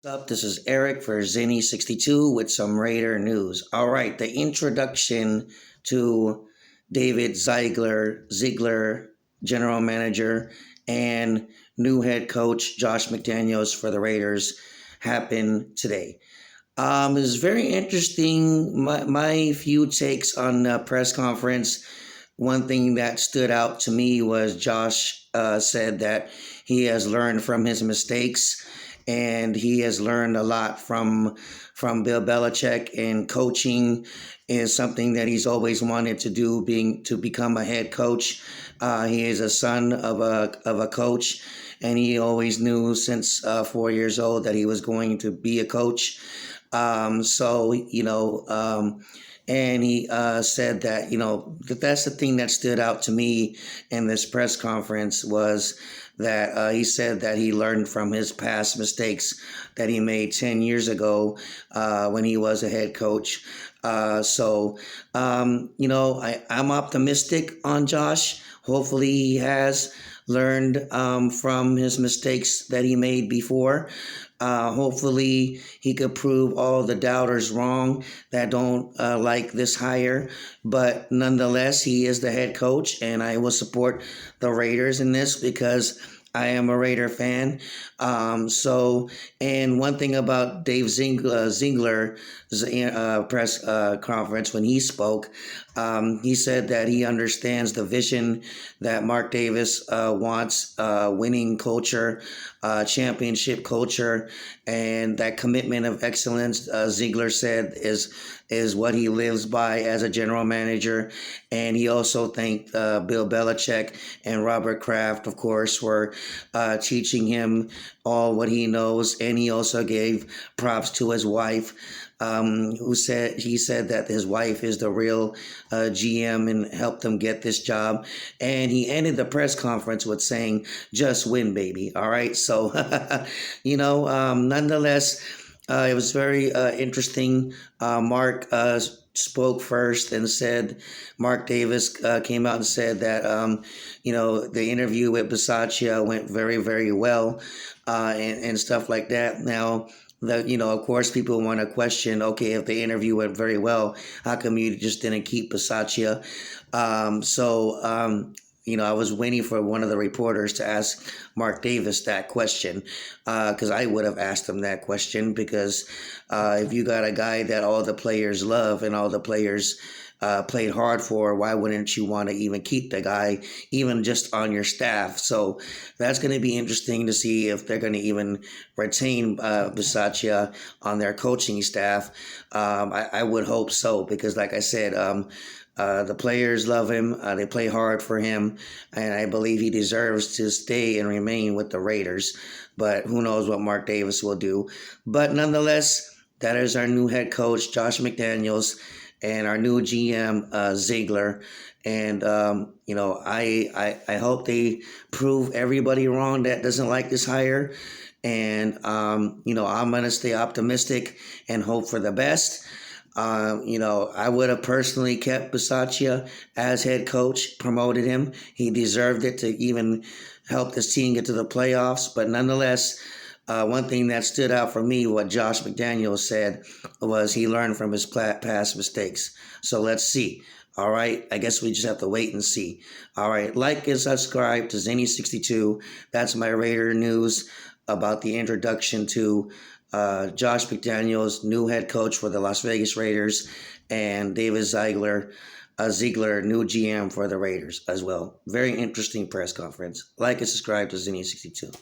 What's up? This is Eric for Zinny62 with some Raider news. All right, the introduction to David Ziegler, general manager, and new head coach Josh McDaniels for the Raiders happened today. It's very interesting. My few takes on the press conference. One thing that stood out to me was Josh said that he has learned from his mistakes, and he has learned a lot from Bill Belichick. And coaching is something that he's always wanted to do, being to become a head coach. He is a son of a coach, and he always knew since 4 years old that he was going to be a coach. And he said that that's the thing that stood out to me in this press conference was that he said that he learned from his past mistakes that he made 10 years ago when he was a head coach. I'm optimistic on Josh. Hopefully, he has learned from his mistakes that he made before. Hopefully, he could prove all the doubters wrong that don't like this hire. But nonetheless, he is the head coach, and I will support the Raiders in this because I am a Raider fan. And one thing about Dave Ziegler's press conference when he spoke, he said that he understands the vision that Mark Davis wants, winning culture, championship culture, and that commitment of excellence. Ziegler said is what he lives by as a general manager, and he also thanked Bill Belichick and Robert Kraft, of course, for teaching him all what he knows, and he also gave props to his wife, who said he said that his wife is the real GM and helped him get this job. And he ended the press conference with saying, "Just win, baby." All right, so nonetheless, it was very interesting. Mark spoke first and said, Mark Davis came out and said that, the interview with Bisaccia went very, very well, and stuff like that. Now, of course, people want to question, okay, if the interview went very well, how come you just didn't keep Bisaccia? I was waiting for one of the reporters to ask Mark Davis that question, because I would have asked him that question. Because if you got a guy that all the players love and all the players played hard for, why wouldn't you want to even keep the guy, even just on your staff? So that's going to be interesting to see if they're going to even retain Bisaccia on their coaching staff. I would hope so, because like I said, the players love him. They play hard for him, and I believe he deserves to stay and remain with the Raiders. But who knows what Mark Davis will do. But nonetheless, that is our new head coach, Josh McDaniels, and our new GM, Ziegler. And, I hope they prove everybody wrong that doesn't like this hire. And, I'm going to stay optimistic and hope for the best. I would have personally kept Bisaccia as head coach, promoted him. He deserved it to even help this team get to the playoffs. But nonetheless, one thing that stood out for me, what Josh McDaniels said, was he learned from his past mistakes. So let's see. All right. I guess we just have to wait and see. All right. Like and subscribe to Zinny62. That's my Raider news about the introduction to Josh McDaniels, new head coach for the Las Vegas Raiders, and David Ziegler, new GM for the Raiders as well. Very interesting press conference. Like and subscribe to Zinny62.